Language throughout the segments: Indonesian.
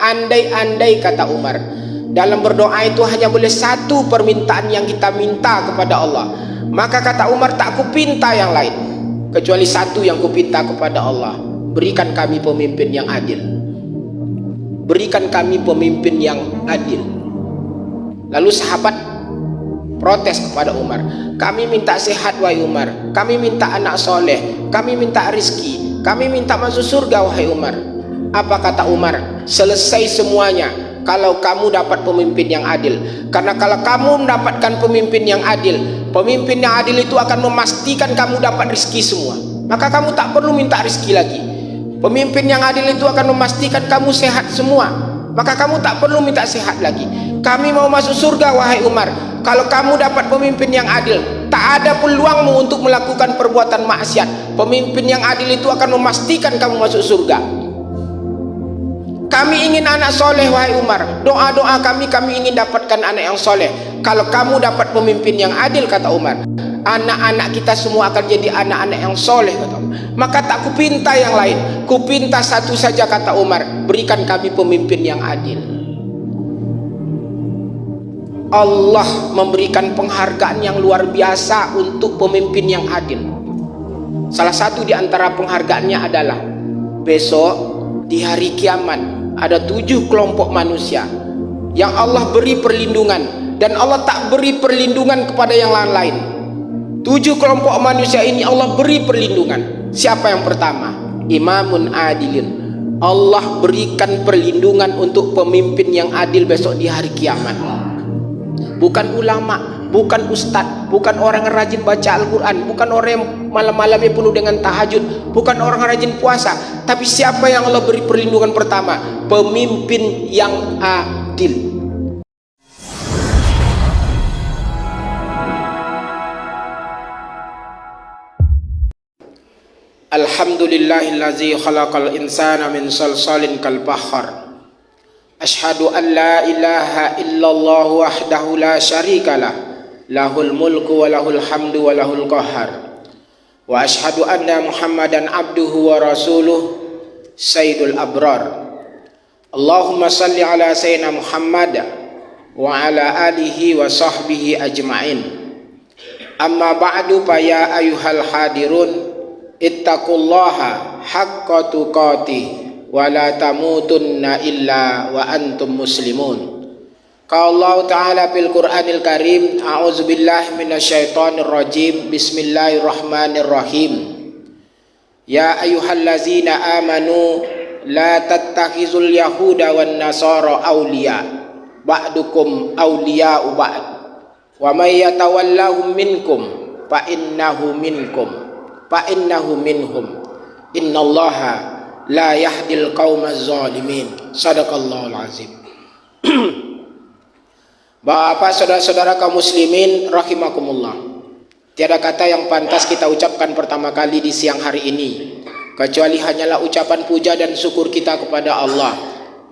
andai-andai, kata Umar, dalam berdoa itu hanya boleh satu permintaan yang kita minta kepada Allah, maka kata Umar, tak kupinta yang lain kecuali satu yang kupinta kepada Allah, berikan kami pemimpin yang adil. Berikan kami pemimpin yang adil. Lalu sahabat protes kepada Umar, kami minta sehat wahai Umar, kami minta anak soleh, kami minta rizki, kami minta masuk surga wahai Umar. Apa kata Umar? Selesai semuanya kalau kamu dapat pemimpin yang adil. Karena kalau kamu mendapatkan pemimpin yang adil itu akan memastikan kamu dapat rizki semua, maka kamu tak perlu minta rizki lagi. Pemimpin yang adil itu akan memastikan kamu sehat semua, maka kamu tak perlu minta sehat lagi. Kami mau masuk surga wahai Umar, kalau kamu dapat pemimpin yang adil, tak ada peluangmu untuk melakukan perbuatan maksiat. Pemimpin yang adil itu akan memastikan kamu masuk surga. Kami ingin anak soleh wahai Umar, doa-doa kami ingin dapatkan anak yang soleh. Kalau kamu dapat pemimpin yang adil, kata Umar, anak-anak kita semua akan jadi anak-anak yang soleh, kata Umar. Maka tak kupinta yang lain, kupinta satu saja, kata Umar, berikan kami pemimpin yang adil. Allah memberikan penghargaan yang luar biasa untuk pemimpin yang adil. Salah satu di antara penghargaannya adalah besok di hari kiamat ada 7 kelompok manusia yang Allah beri perlindungan, dan Allah tak beri perlindungan kepada yang lain-lain. 7 kelompok manusia ini Allah beri perlindungan. Siapa yang pertama? Imamun adilin. Allah berikan perlindungan untuk pemimpin yang adil besok di hari kiamat. Bukan ulama, bukan ustadz, bukan orang yang rajin baca Al-Quran, bukan orang yang malam-malamnya penuh dengan tahajud, bukan orang yang rajin puasa. Tapi siapa yang Allah beri perlindungan pertama? Pemimpin yang adil. Alhamdulillahillazi khalaqal insana min salsalin kal fakhar. Ashhadu an la ilaha illallah wahdahu la syarikalah, lahul mulku wa lahul hamdu wa lahul qahar. Wa ashhadu anna Muhammadan abduhu wa rasuluh sayyidul abrar. Allahumma salli ala sayyidina Muhammad wa ala alihi wa sahbihi ajma'in. Amma ba'du, fa ya ayyuhal hadirun ittaqullaha haqqa tuqatih wa la tamutunna illa wa antum muslimun. Qala Allah Ta'ala fil Qur'anil Karim, a'udzu billahi minasyaitonir rajim, bismillahirrahmanirrahim. Ya ayyuhallazina amanu la tattakhizul yahuda wan nasara awliya ba'dukum awliya'u ba'd wa may yatawallahum minkum fa innahu minhum innallaha la yahdil qaumaz zalimin. Sadaqallahul azim. Bapak, saudara-saudara kaum muslimin rahimakumullah, tiada kata yang pantas kita ucapkan pertama kali di siang hari ini kecuali hanyalah ucapan puja dan syukur kita kepada Allah.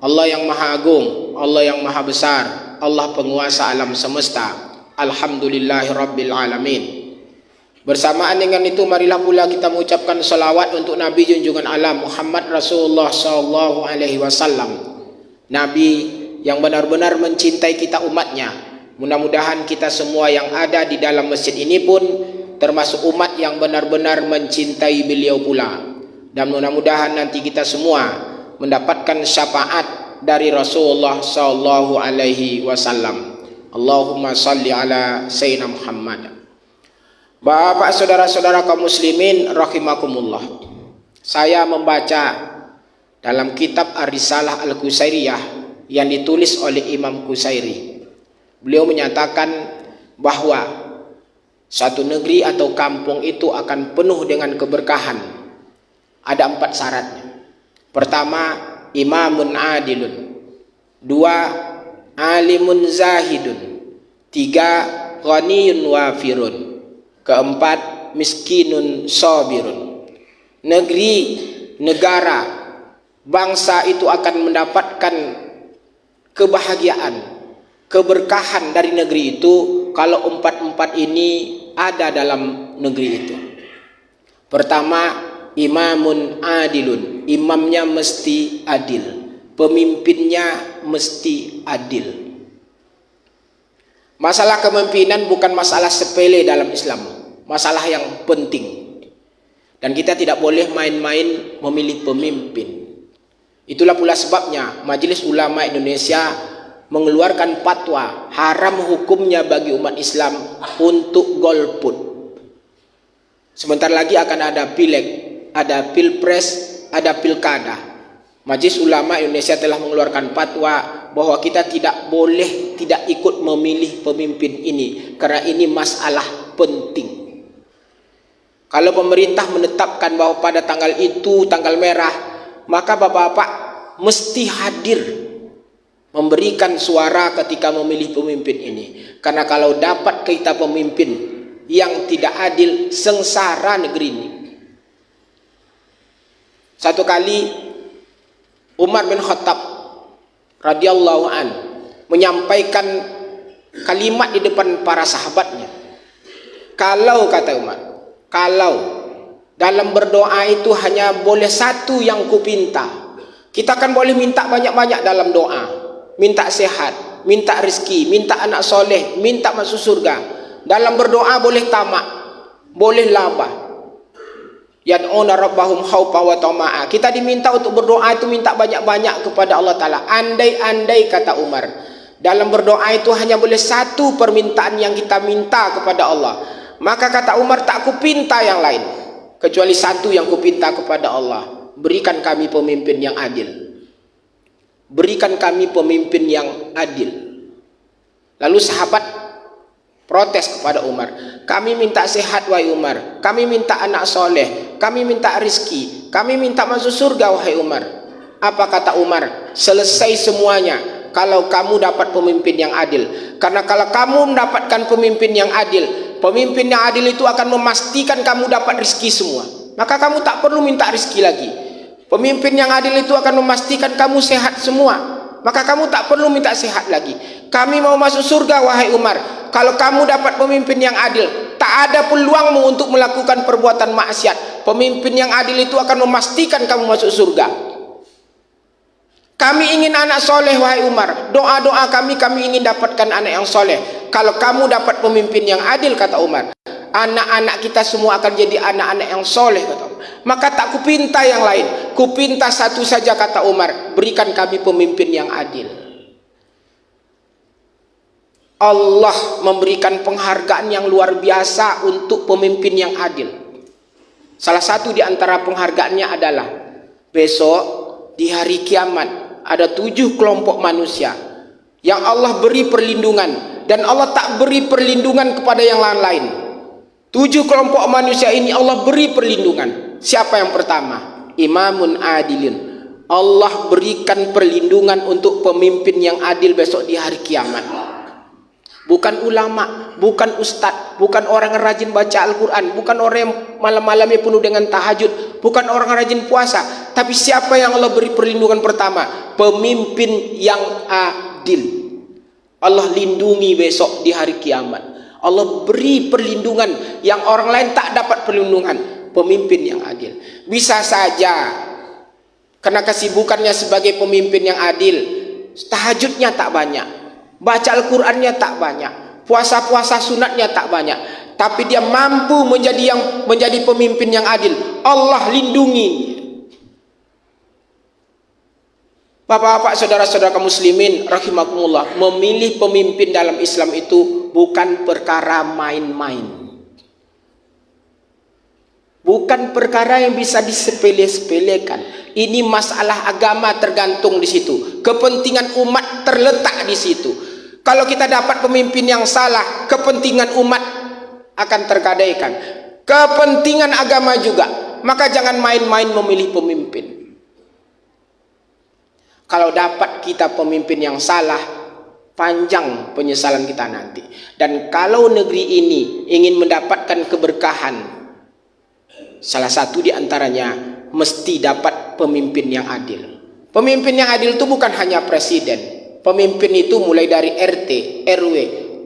Allah yang maha agung, Allah yang maha besar, Allah penguasa alam semesta. Alhamdulillahirabbil alamin. Bersamaan dengan itu, marilah pula kita mengucapkan salawat untuk Nabi junjungan alam Muhammad Rasulullah sallallahu alaihi wasallam, Nabi yang benar-benar mencintai kita umatnya. Mudah-mudahan kita semua yang ada di dalam masjid ini pun termasuk umat yang benar-benar mencintai beliau pula. Dan mudah-mudahan nanti kita semua mendapatkan syafaat dari Rasulullah sallallahu alaihi wasallam. Allahumma salli ala sayyidina Muhammad. Bapak, saudara-saudara kaum muslimin rahimakumullah, saya membaca dalam kitab Ar-Risalah Al-Qusairiyah yang ditulis oleh Imam Qusairi. Beliau menyatakan bahwa satu negeri atau kampung itu akan penuh dengan keberkahan. Ada 4 syaratnya. Pertama, imamun adilun. 2, alimun zahidun. 3, ghaniyun wafirun. 4, miskinun sabirun. Negeri, negara, bangsa itu akan mendapatkan kebahagiaan, keberkahan dari negeri itu kalau 4 ini ada dalam negeri itu. Pertama, imamun adilun, imamnya mesti adil. pemimpinnya mesti adil. Masalah kepemimpinan bukan masalah sepele dalam Islam, masalah yang penting. Dan kita tidak boleh main-main memilih pemimpin. Itulah pula sebabnya Majelis Ulama Indonesia mengeluarkan fatwa haram hukumnya bagi umat Islam untuk golput. Sebentar lagi akan ada pileg, ada pilpres, ada pilkada. Majelis Ulama Indonesia telah mengeluarkan fatwa bahwa kita tidak boleh tidak ikut memilih pemimpin ini karena ini masalah penting. Kalau pemerintah menetapkan bahwa pada tanggal itu tanggal merah, maka bapak-bapak mesti hadir memberikan suara ketika memilih pemimpin ini. Karena kalau dapat kita pemimpin yang tidak adil, sengsara negeri ini. Satu kali Umar bin Khattab radhiyallahu an menyampaikan kalimat di depan para sahabatnya. Kalau, kata Umar, kalau dalam berdoa itu hanya boleh satu yang kupinta. Kita kan boleh minta banyak-banyak dalam doa. Minta sehat, minta rezeki, minta anak soleh, minta masuk surga. Dalam berdoa boleh tamak, boleh laba. Yad'una rabbahum khaufa wa tama'a. Kita diminta untuk berdoa itu minta banyak-banyak kepada Allah Ta'ala. Andai-andai, kata Umar, dalam berdoa itu hanya boleh satu permintaan yang kita minta kepada Allah, maka kata Umar, tak kupinta yang lain kecuali satu yang kupinta kepada Allah. Berikan kami pemimpin yang adil. Berikan kami pemimpin yang adil. Lalu sahabat protes kepada Umar. Kami minta sehat wahai Umar. Kami minta anak soleh. Kami minta rizki. Kami minta masuk surga wahai Umar. Apa kata Umar? Selesai semuanya kalau kamu dapat pemimpin yang adil. Karena kalau kamu mendapatkan pemimpin yang adil, pemimpin yang adil itu akan memastikan kamu dapat rezeki semua. Maka kamu tak perlu minta rezeki lagi. Pemimpin yang adil itu akan memastikan kamu sehat semua. Maka kamu tak perlu minta sehat lagi. Kami mau masuk surga wahai Umar. Kalau kamu dapat pemimpin yang adil, tak ada peluangmu untuk melakukan perbuatan maksiat. Pemimpin yang adil itu akan memastikan kamu masuk surga. Kami ingin anak soleh wahai Umar. Doa-doa kami ingin dapatkan anak yang soleh. Kalau kamu dapat pemimpin yang adil, kata Umar, anak-anak kita semua akan jadi anak-anak yang soleh, kata Umar. Maka tak kupinta yang lain, kupinta satu saja, kata Umar, berikan kami pemimpin yang adil. Allah memberikan penghargaan yang luar biasa untuk pemimpin yang adil. Salah satu di antara penghargaannya adalah besok di hari kiamat ada 7 kelompok manusia yang Allah beri perlindungan, dan Allah tak beri perlindungan kepada yang lain-lain. 7 kelompok manusia ini Allah beri perlindungan. Siapa yang pertama? Imamun adilin. Allah berikan perlindungan untuk pemimpin yang adil besok di hari kiamat. Bukan ulama, bukan ustadz, bukan orang yang rajin baca Al-Quran, bukan orang yang malam-malamnya penuh dengan tahajud, bukan orang yang rajin puasa. Tapi siapa yang Allah beri perlindungan pertama? Pemimpin yang adil. Allah lindungi besok di hari kiamat. Allah beri perlindungan yang orang lain tak dapat perlindungan. Pemimpin yang adil. Bisa saja karena kesibukannya sebagai pemimpin yang adil, tahajudnya tak banyak, baca Al-Qurannya tak banyak, puasa-puasa sunatnya tak banyak, tapi dia mampu menjadi pemimpin yang adil. Allah lindungi. Bapak-bapak, saudara-saudara kaum muslimin rahimakumullah, memilih pemimpin dalam Islam itu bukan perkara main-main. Bukan perkara yang bisa disepele-sepelekan. Ini masalah agama tergantung di situ. Kepentingan umat terletak di situ. Kalau kita dapat pemimpin yang salah, kepentingan umat akan tergadaikan. Kepentingan agama juga. Maka jangan main-main memilih pemimpin. Kalau dapat kita pemimpin yang salah, panjang penyesalan kita nanti. Dan kalau negeri ini ingin mendapatkan keberkahan, salah satu di antaranya mesti dapat pemimpin yang adil. Pemimpin yang adil itu bukan hanya presiden. Pemimpin itu mulai dari RT, RW,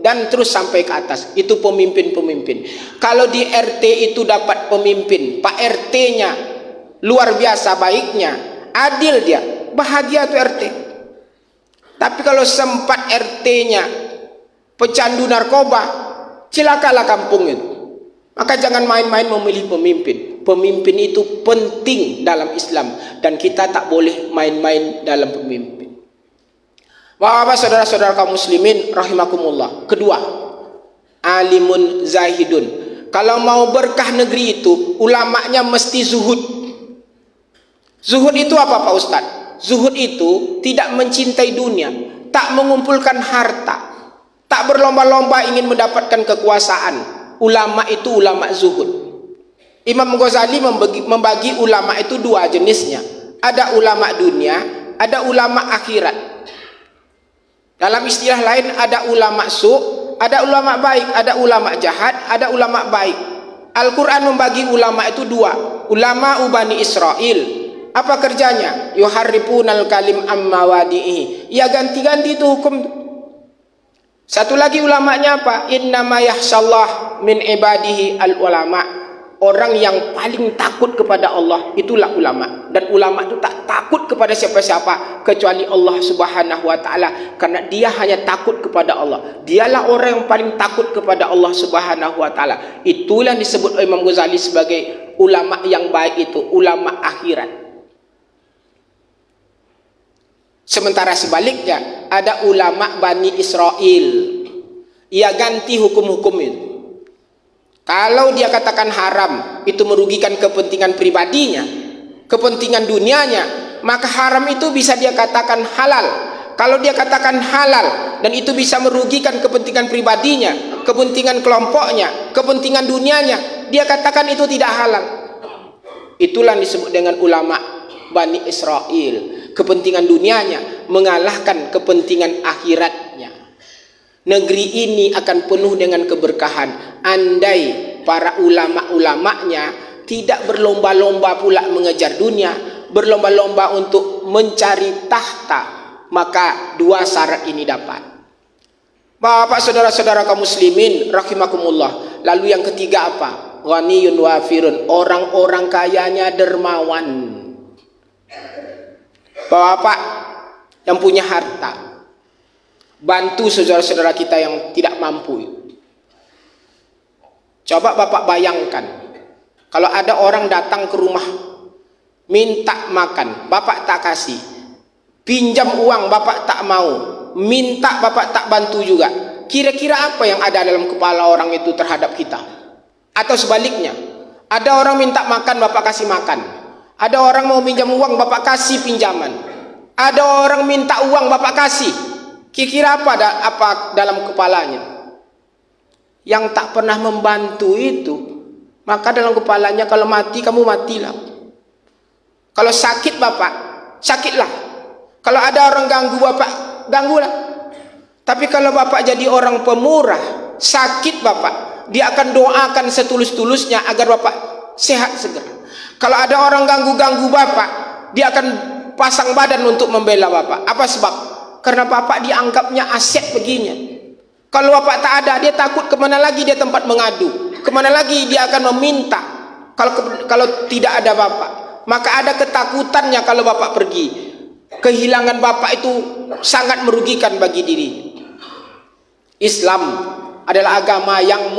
dan terus sampai ke atas. Itu pemimpin-pemimpin. Kalau di RT itu dapat pemimpin, Pak RT-nya luar biasa baiknya, adil dia, bahagia tuh RT. Tapi kalau sempat RT-nya pecandu narkoba, cilakalah kampung itu. Maka jangan main-main memilih pemimpin. Pemimpin itu penting dalam Islam, dan kita tak boleh main-main dalam pemimpin. Bapak-bapak, saudara-saudara kaum muslimin rahimakumullah. Kedua, alimun zahidun. Kalau mau berkah negeri itu, ulamanya mesti zuhud. Zuhud itu apa Pak Ustadz? Zuhud itu tidak mencintai dunia, tak mengumpulkan harta, tak berlomba-lomba ingin mendapatkan kekuasaan. Ulama itu ulama zuhud. Imam Ghazali membagi ulama itu dua jenisnya. Ada ulama dunia, ada ulama akhirat. Dalam istilah lain ada ulama ada ulama baik, ada ulama jahat, ada ulama baik. Al-Quran membagi ulama itu dua. Ulama Bani Israel. Apa kerjanya? Yuharrifunal kalim amma wadi'i. Ya ganti-ganti itu hukum. Satu lagi ulamanya apa? Innama yahsyallah min ibadihi al-ulama. Orang yang paling takut kepada Allah itulah ulama. Dan ulama itu tak takut kepada siapa-siapa kecuali Allah Subhanahu wa taala, karena dia hanya takut kepada Allah. Dialah orang yang paling takut kepada Allah Subhanahu wa taala. Itulah disebut Imam Ghazali sebagai ulama yang baik, itu ulama akhirat. Sementara sebaliknya ada ulama Bani Israel. Ia ganti hukum-hukum itu. Kalau dia katakan haram, itu merugikan kepentingan pribadinya, kepentingan dunianya, maka haram itu bisa dia katakan halal. Kalau dia katakan halal dan itu bisa merugikan kepentingan pribadinya, kepentingan kelompoknya, kepentingan dunianya, dia katakan itu tidak halal. Itulah yang disebut dengan ulama Bani Israel. Kepentingan dunianya mengalahkan kepentingan akhiratnya. Negeri ini akan penuh dengan keberkahan andai para ulama-ulamanya tidak berlomba-lomba pula mengejar dunia, berlomba-lomba untuk mencari tahta, maka dua syarat ini dapat. Bapak, saudara-saudara kaum muslimin rahimakumullah. Lalu yang ketiga apa? Ghaniyun wafirun, orang-orang kayanya dermawan. Bapak yang punya harta, bantu saudara-saudara kita yang tidak mampu. Coba Bapak bayangkan, kalau ada orang datang ke rumah minta makan, Bapak tak kasih. Pinjam uang, Bapak tak mau. Minta, Bapak tak bantu juga. Kira-kira apa yang ada dalam kepala orang itu terhadap kita? Atau sebaliknya, ada orang minta makan, Bapak kasih makan. Ada orang mau pinjam uang, Bapak kasih pinjaman. Ada orang minta uang, Bapak kasih. Kira-kira apa dalam kepalanya? Yang tak pernah membantu itu, maka dalam kepalanya kalau mati, kamu matilah. Kalau sakit Bapak, sakitlah. Kalau ada orang ganggu Bapak, ganggulah. Tapi kalau Bapak jadi orang pemurah, sakit Bapak, dia akan doakan setulus-tulusnya agar Bapak sehat segera. Kalau ada orang ganggu-ganggu Bapak, dia akan pasang badan untuk membela Bapak. Apa sebab? Karena Bapak dianggapnya aset baginya. Kalau Bapak tak ada, dia takut kemana lagi dia tempat mengadu, kemana lagi dia akan meminta. Kalau tidak ada Bapak, maka ada ketakutannya kalau Bapak pergi. Kehilangan Bapak itu sangat merugikan bagi diri. Islam adalah agama yang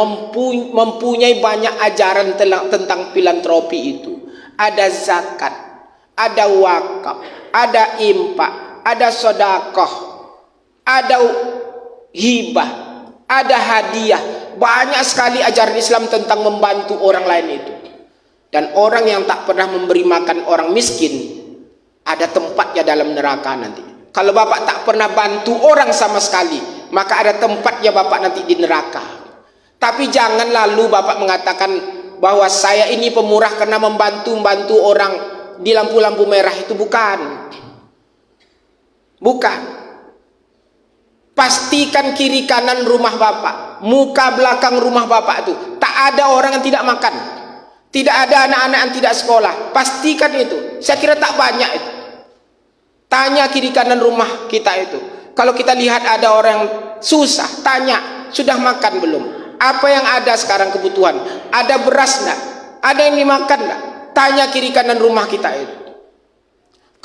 mempunyai banyak ajaran tentang filantropi itu. Ada zakat, ada wakaf, ada infak, ada sedekah, ada hibah, ada hadiah. Banyak sekali ajaran Islam tentang membantu orang lain itu. Dan orang yang tak pernah memberi makan orang miskin, ada tempatnya dalam neraka nanti. Kalau Bapak tak pernah bantu orang sama sekali, maka ada tempatnya Bapak nanti di neraka. Tapi jangan lalu Bapak mengatakan bahwa saya ini pemurah karena membantu orang di lampu-lampu merah. Itu bukan. Pastikan kiri kanan rumah Bapak, muka belakang rumah Bapak itu tak ada orang yang tidak makan, tidak ada anak-anak yang tidak sekolah. Pastikan itu. Saya kira tak banyak itu. Tanya kiri kanan rumah kita itu. Kalau kita lihat ada orang yang susah, tanya, sudah makan belum? Apa yang ada sekarang kebutuhan? Ada beras enggak? Ada yang dimakan enggak? Tanya kiri kanan rumah kita itu.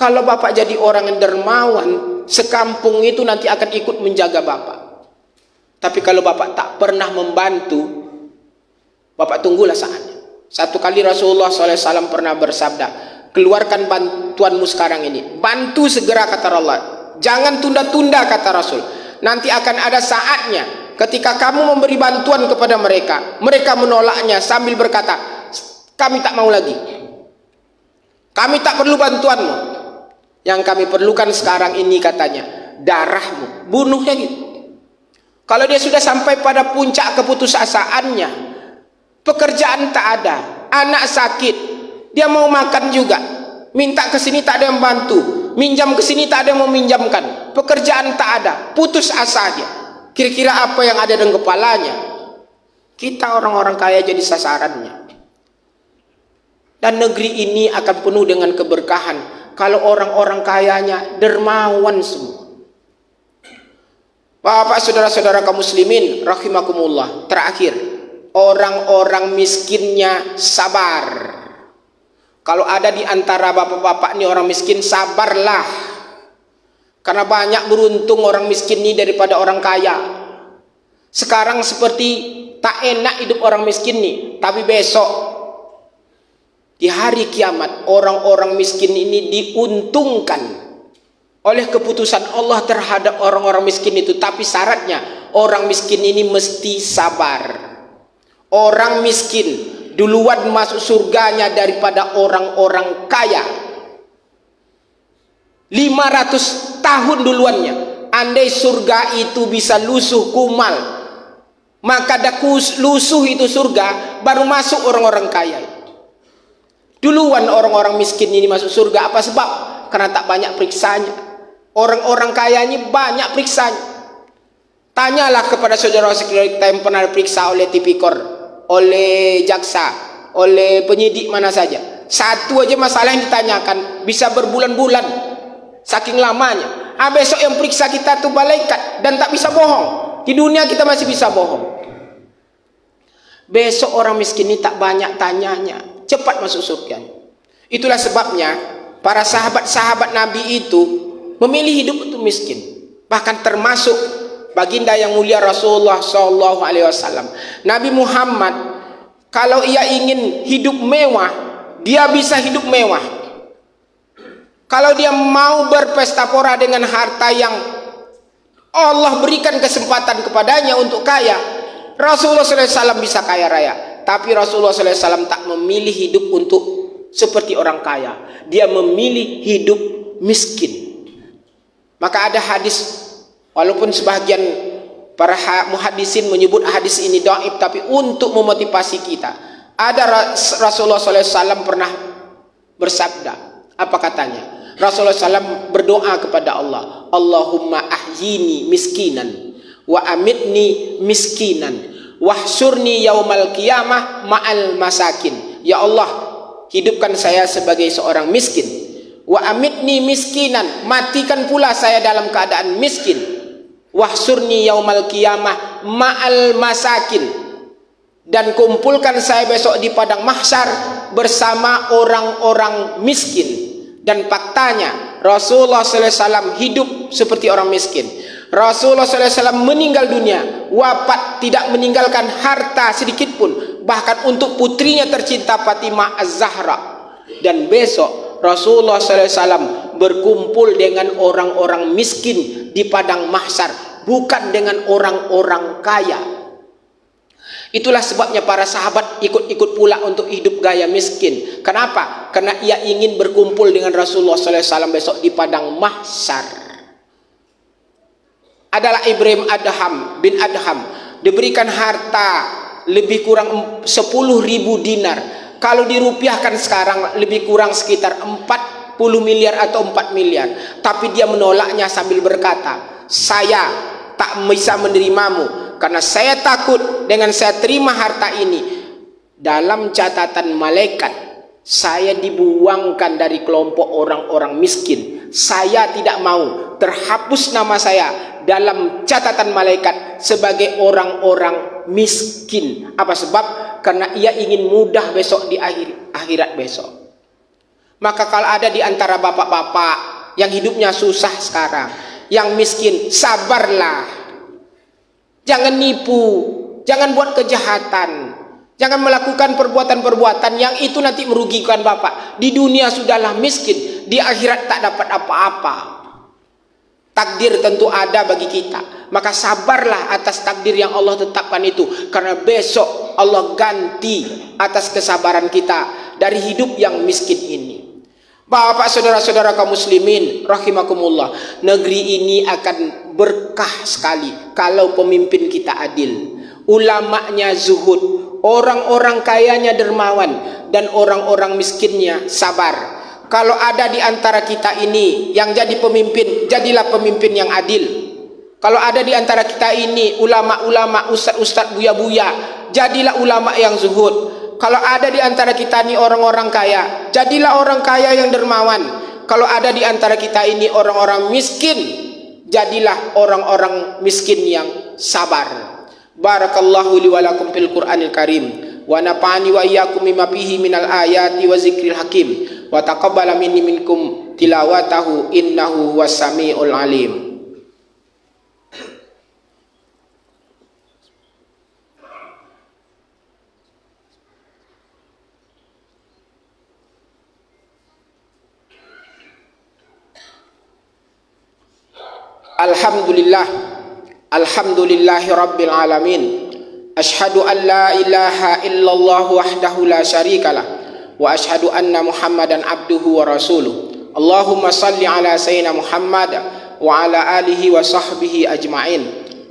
Kalau bapak jadi orang yang dermawan, sekampung itu nanti akan ikut menjaga bapak. Tapi kalau bapak tak pernah membantu, bapak tunggulah saatnya. Satu kali Rasulullah SAW pernah bersabda, keluarkan bantuanmu sekarang ini. Bantu segera, kata Allah. Jangan tunda-tunda, kata Rasul. Nanti akan ada saatnya ketika kamu memberi bantuan kepada mereka, mereka menolaknya sambil berkata, kami tak mau lagi. Kami tak perlu bantuanmu. Yang kami perlukan sekarang ini, katanya, darahmu. Bunuhnya gitu. Kalau dia sudah sampai pada puncak keputusasaannya, pekerjaan tak ada, anak sakit, dia mau makan juga, minta ke sini tak ada yang bantu, minjam ke sini tak ada yang mau minjamkan, pekerjaan tak ada, putus asa dia. Kira-kira apa yang ada dalam kepalanya? Kita orang-orang kaya jadi sasarannya. Dan negeri ini akan penuh dengan keberkahan kalau orang-orang kayanya dermawan semua. Bapak, saudara-saudara kaum muslimin rahimakumullah, terakhir, orang-orang miskinnya sabar. Kalau ada di antara bapak-bapak ini orang miskin, sabarlah. Karena banyak beruntung orang miskin ini daripada orang kaya. Sekarang seperti tak enak hidup orang miskin ini, tapi besok di hari kiamat orang-orang miskin ini diuntungkan oleh keputusan Allah terhadap orang-orang miskin itu. Tapi syaratnya orang miskin ini mesti sabar. Orang miskin duluan masuk surganya daripada orang-orang kaya 500 tahun duluannya. Andai surga itu bisa lusuh kumal, maka lusuh itu surga, baru masuk orang-orang kaya. Duluan orang-orang miskin ini masuk surga. Apa sebab? Karena tak banyak periksanya. Orang-orang kaya ini banyak periksanya. Tanyalah kepada saudara-saudara kita yang pernah diperiksa oleh tipikor, oleh jaksa, oleh penyidik mana saja. Satu aja masalah yang ditanyakan bisa berbulan-bulan, saking lamanya. Besok yang periksa kita tuh malaikat dan tak bisa bohong. Di dunia kita masih bisa bohong. Besok orang miskin ini tak banyak tanyanya, cepat masuk surga. Itulah sebabnya para sahabat-sahabat Nabi itu memilih hidup untuk miskin. Bahkan termasuk baginda yang mulia Rasulullah SAW. Nabi Muhammad, kalau ia ingin hidup mewah, dia bisa hidup mewah. Kalau dia mau berpesta pora dengan harta yang Allah berikan kesempatan kepadanya untuk kaya, Rasulullah SAW bisa kaya raya. Tapi Rasulullah SAW tak memilih hidup untuk seperti orang kaya. Dia memilih hidup miskin. Maka ada hadis, walaupun sebagian para muhaddisin menyebut hadis ini dhaif, tapi untuk memotivasi kita. Ada Rasulullah SAW pernah bersabda, apa katanya? Rasulullah SAW berdoa kepada Allah, Allahumma ahyini miskinan, wa amitni miskinan, wahsyurni yaumal qiyamah ma'al masakin. Ya Allah, hidupkan saya sebagai seorang miskin. Wa amitni miskinan, matikan pula saya dalam keadaan miskin. Wahsurni yaumal qiyamah ma'al masakin, dan kumpulkan saya besok di padang mahsyar bersama orang-orang miskin. Dan faktanya Rasulullah SAW hidup seperti orang miskin. Rasulullah SAW meninggal dunia, wafat tidak meninggalkan harta sedikit pun, bahkan untuk putrinya tercinta Fatimah Az-Zahra. Dan besok Rasulullah SAW berkumpul dengan orang-orang miskin di padang mahsyar, bukan dengan orang-orang kaya. Itulah sebabnya para sahabat ikut-ikut pula untuk hidup gaya miskin. Kenapa? Karena ia ingin berkumpul dengan Rasulullah SAW besok di padang mahsyar. Adalah Ibrahim bin Adham, diberikan harta lebih kurang 10.000 dinar. Kalau dirupiahkan sekarang lebih kurang sekitar 40 miliar atau 4 miliar. Tapi dia menolaknya sambil berkata, saya tak bisa menerimamu, karena saya takut dengan saya terima harta ini, dalam catatan malaikat saya dibuangkan dari kelompok orang-orang miskin. Saya tidak mau terhapus nama saya dalam catatan malaikat sebagai orang-orang miskin. Apa sebab? Karena ia ingin mudah besok di akhirat besok. Maka kalau ada di antara bapak-bapak yang hidupnya susah sekarang, yang miskin, sabarlah. Jangan nipu, jangan buat kejahatan, jangan melakukan perbuatan-perbuatan yang itu nanti merugikan bapak. Di dunia sudahlah miskin, di akhirat tak dapat apa-apa. Takdir tentu ada bagi kita, maka sabarlah atas takdir yang Allah tetapkan itu, karena besok Allah ganti atas kesabaran kita dari hidup yang miskin ini. Bapak, saudara-saudara kaum muslimin rahimakumullah, negeri ini akan berkah sekali kalau pemimpin kita adil, ulamanya zuhud, orang-orang kayanya dermawan, dan orang-orang miskinnya sabar. Kalau ada di antara kita ini yang jadi pemimpin, jadilah pemimpin yang adil. Kalau ada di antara kita ini ulama-ulama, ustaz-ustaz, buya-buya, jadilah ulama yang zuhud. Kalau ada di antara kita ini orang-orang kaya, jadilah orang kaya yang dermawan. Kalau ada di antara kita ini orang-orang miskin, jadilah orang-orang miskin yang sabar. Barakallahu li wa lakum fil Qur'anil Karim, wa nafa'ani wa iyyakum mimma fihi minal ayati wa zikril hakim, wa taqabbala minni minkum tilawatahu innahu huwas samiul alim. Alhamdulillah, alhamdulillahi rabbil alamin. Ashhadu an la ilaha illallah wahdahu la syarikalah, wa ashhadu anna Muhammadan abduhu wa rasuluh. Allahumma salli ala sayyidina Muhammad wa ala alihi wa sahbihi ajma'in.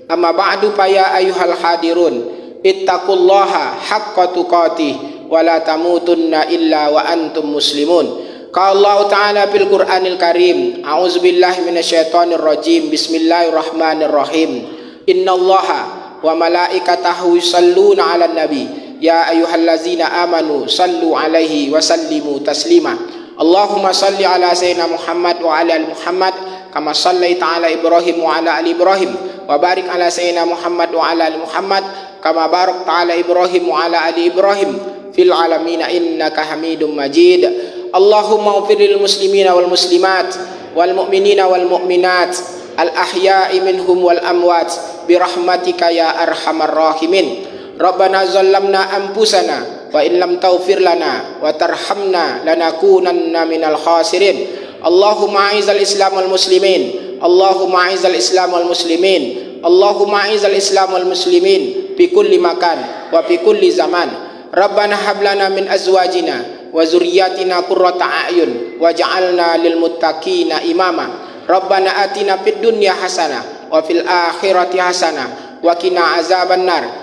Amma ba'du, fa ya ayyuhal hadirun, ittaqullaha haqqa tuqatih wa la tamutunna illa wa antum muslimun. Qala Allah Ta'ala fil Qur'anil Karim, a'udzubillahi minasyaitonir rajim, bismillahirrahmanirrahim. Innallaha wa malaikatahu yusalluna 'alan nabi, ya ayyuhallazina amanu sallu 'alaihi wa sallimu taslima. Allahumma salli 'ala sayyidina Muhammad wa 'ala ali Muhammad kama shallaita 'ala Ibrahim wa 'ala ali Ibrahim, wa barik 'ala sayyidina Muhammad wa 'ala ali Muhammad kama barakta 'ala Ibrahim wa 'ala ali Ibrahim fil alamin innaka Hamidum Majid. Allahumma ighfir lil muslimina wal muslimat wal mu'minina wal mu'minat al ahya'i minhum wal amwat bi rahmatika ya arhamar rahimin. Rabbana zallamna anfusana wa in lam taghfir lana wa tarhamna lanakunanna minal khasirin. Allahumma a'izzal islam wal muslimin, Allahumma a'izzal islam wal muslimin, Allahumma a'izzal islam wal muslimin fi kulli makan wa fi kulli zaman. Rabbana hab lana min azwajina wa zurriyyatina qurrata a'yun waj'alna lil muttaqina imama. Rabbana atina fid dunya hasanah wa fil akhirati hasanah wa qina azabannar.